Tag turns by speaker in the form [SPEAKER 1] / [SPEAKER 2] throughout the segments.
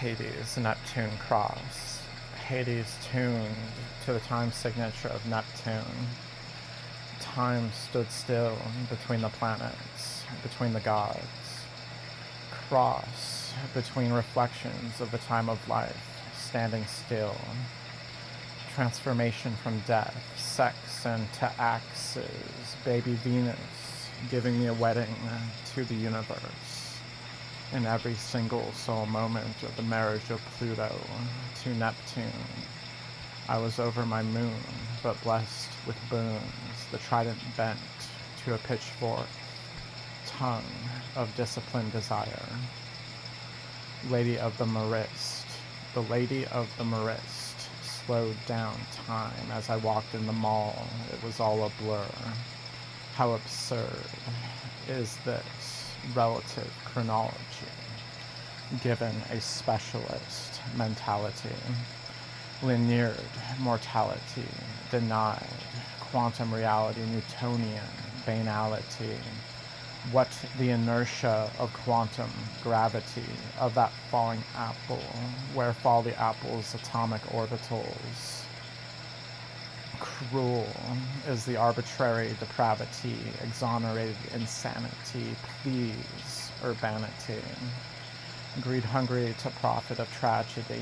[SPEAKER 1] Hades Neptune cross. Hades tuned to the time signature of Neptune. Time stood still between the planets, between the gods. Cross between reflections of the time of life, standing still. Transformation from death, sex into axes, baby Venus, giving me a wedding to the universe. In every single soul moment of the marriage of Pluto to Neptune, I was over my moon, but blessed with boons, the trident bent to a pitchfork, tongue of disciplined desire. Lady of the Marist, the Lady of the Marist, slowed down time as I walked in the mall. It was all a blur. How absurd is this relative chronology, given a specialist mentality? Lineared mortality, denied, quantum reality, Newtonian banality. What the inertia of quantum gravity of that falling apple, where fall the apple's atomic orbitals? Cruel is the arbitrary depravity, exonerated insanity, please, urbanity. Greed hungry to profit of tragedy,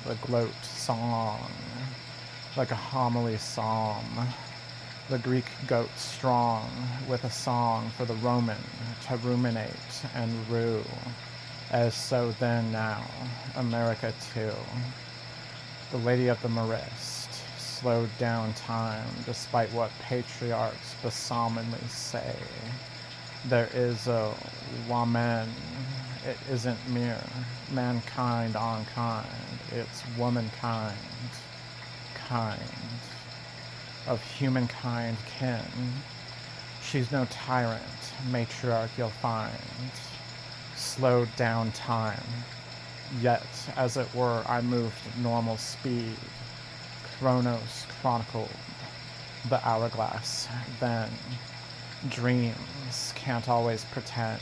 [SPEAKER 1] the gloat song, like a homily psalm. The Greek goat strong, with a song for the Roman to ruminate and rue, as so then now, America too. The Lady of the Marist slowed down time, despite what patriarchs besommedly say. There is a woman, it isn't mere mankind on kind, it's womankind, kind of humankind kin. She's no tyrant, matriarch you'll find. Slowed down time, yet as it were I moved normal speed. Chronos chronicled the hourglass then. Dreams can't always pretend.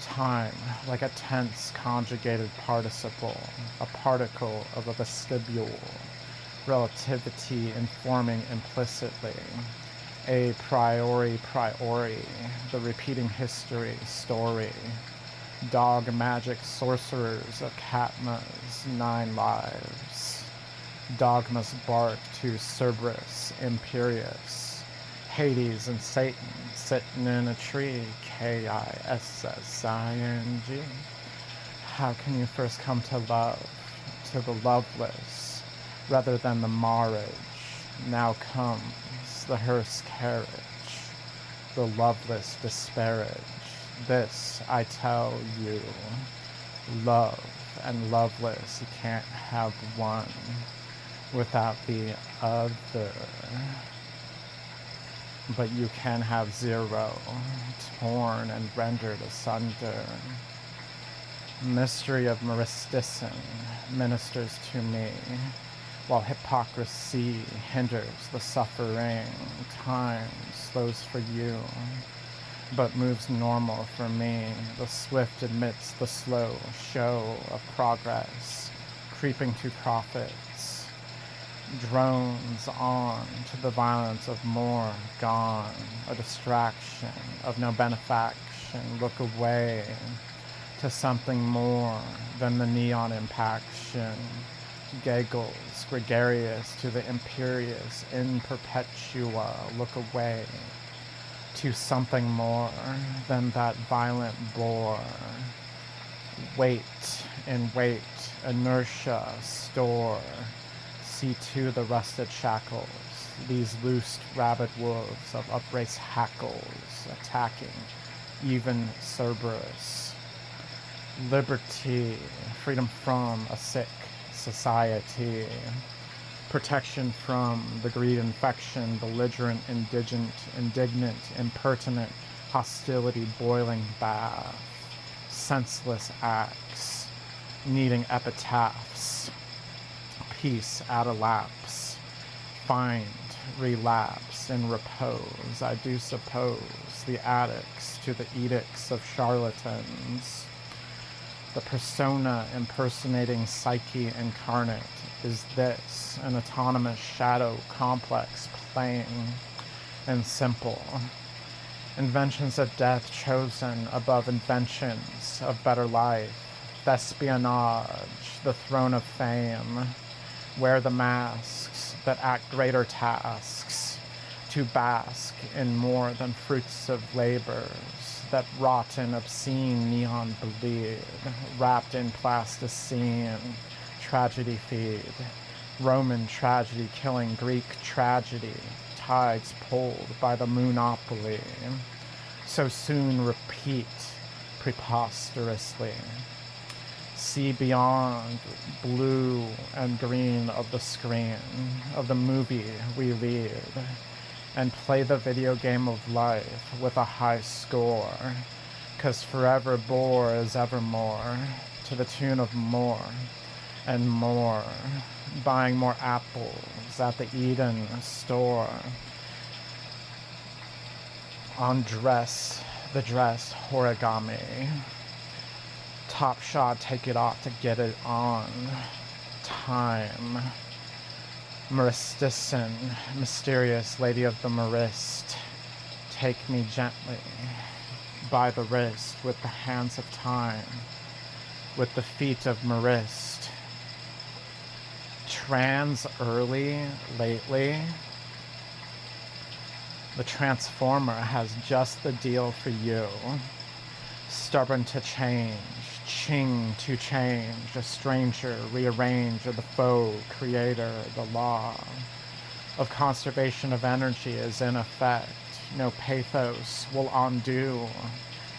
[SPEAKER 1] Time, like a tense conjugated participle, a particle of a vestibule. Relativity informing implicitly. A priori, the repeating history, story. Dog magic sorcerers of Katma's 9 lives. Dogmas bark to Cerberus imperious. Hades and Satan sitting in a tree, Kissing. How can you first come to love, to the loveless, rather than the marriage? Now comes the hearse carriage, the loveless disparage. This I tell you, love and loveless, you can't have one without the other. But you can have zero, torn and rendered asunder. Mystery of Meristicin ministers to me, while hypocrisy hinders the suffering. Time slows for you, but moves normal for me. The swift admits the slow show of progress, creeping to profits. Drones on to the violence of more gone, a distraction of no benefaction. Look away to something more than the neon impaction. Giggles, gregarious to the imperious in perpetua. Look away to something more than that violent bore. Wait in wait, inertia, store. See to the rusted shackles, these loosed rabid wolves of uprace hackles, attacking even Cerberus. Liberty, freedom from a sick society, protection from the greed infection, belligerent, indignant, impertinent, hostility, boiling bath, senseless acts, needing epitaphs. Peace at a lapse, find relapse in repose. I do suppose the addicts to the edicts of charlatans, The persona impersonating psyche incarnate is this, an autonomous shadow complex, plain and simple. Inventions of death chosen above inventions of better life. Thespionage, the throne of fame. Wear the masks that act greater tasks, to bask in more than fruits of labors that rot in obscene neon bleed, wrapped in plasticine, tragedy feed. Roman tragedy killing Greek tragedy, tides pulled by the moonopoly. So soon repeat preposterously. See beyond blue and green of the screen, of the movie we lead, and play the video game of life with a high score, 'cause forever bore is evermore, to the tune of more and more, buying more apples at the Eden store, on the dressed origami. Top shot, take it off to get it on. Time. Myristicin, mysterious lady of the Marist, take me gently by the wrist with the hands of time, with the feet of Marist. Trans early, lately. The transformer has just the deal for you. Stubborn to change, ching to change, a stranger, rearrange, or the foe, creator, the law of conservation of energy is in effect. No pathos will undo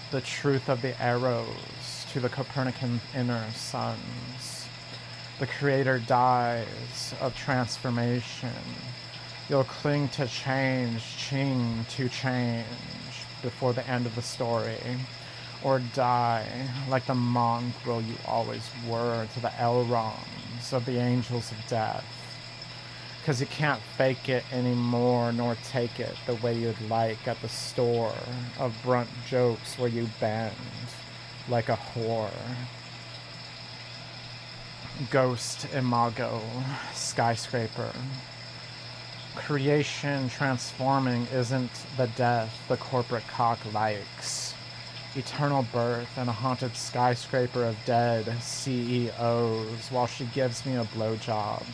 [SPEAKER 1] the truth of the arrows to the Copernican inner suns. The creator dies of transformation. You'll cling to change, ching to change, before the end of the story. Or die like the mongrel you always were to the Elrons of the angels of death. 'Cause you can't fake it anymore, nor take it the way you'd like at the store of brunt jokes where you bend like a whore. Ghost imago, skyscraper. Creation transforming isn't the death the corporate cock likes. Eternal birth in a haunted skyscraper of dead CEOs while she gives me a blowjob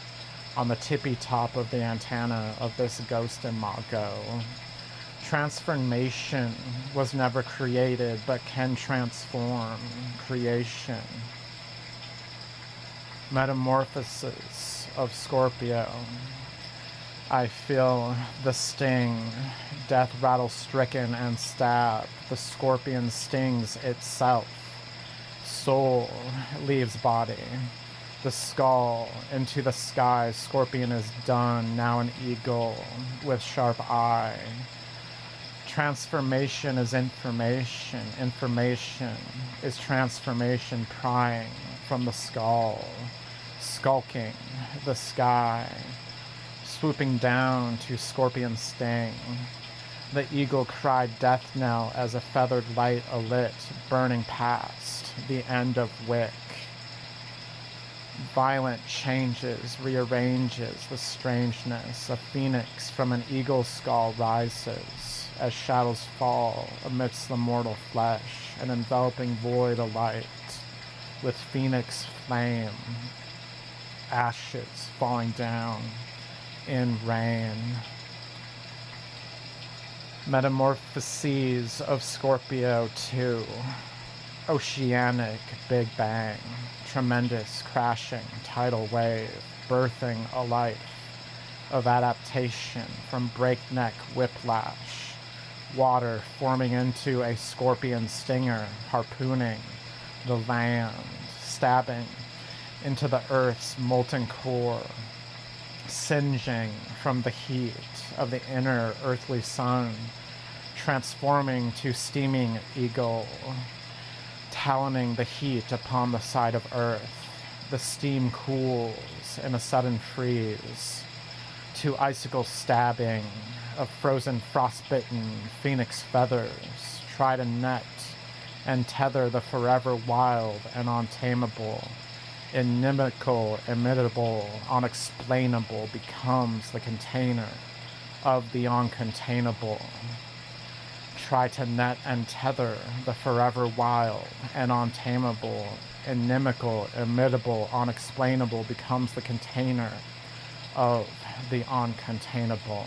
[SPEAKER 1] on the tippy top of the antenna of this ghost imago. Transformation was never created but can transform creation. Metamorphosis of Scorpio. I feel the sting, death rattle stricken and stabbed. The scorpion stings itself. Soul leaves body. The skull into the sky. Scorpion is done, now an eagle with sharp eye. Transformation is information. Information is transformation prying from the skull. Skulking the sky. Swooping down to scorpion sting. The eagle cried death knell as a feathered light alit, burning past the end of wick. Violent changes, rearranges the strangeness. A phoenix from an eagle's skull rises as shadows fall amidst the mortal flesh, an enveloping void alight with phoenix flame. Ashes falling down in rain. Metamorphoses of Scorpio 2. Oceanic Big Bang. Tremendous crashing tidal wave, birthing a life of adaptation from breakneck whiplash. Water forming into a scorpion stinger, harpooning the land, stabbing into the earth's molten core, singeing from the heat of the inner earthly sun, transforming to steaming eagle, taloning the heat upon the side of earth. The steam cools in a sudden freeze, to icicle stabbing of frozen frostbitten phoenix feathers try to net and tether the forever wild and untamable. Inimical, imitable, unexplainable becomes the container of the uncontainable. Try to net and tether the forever wild and untamable. Inimical, imitable, unexplainable becomes the container of the uncontainable.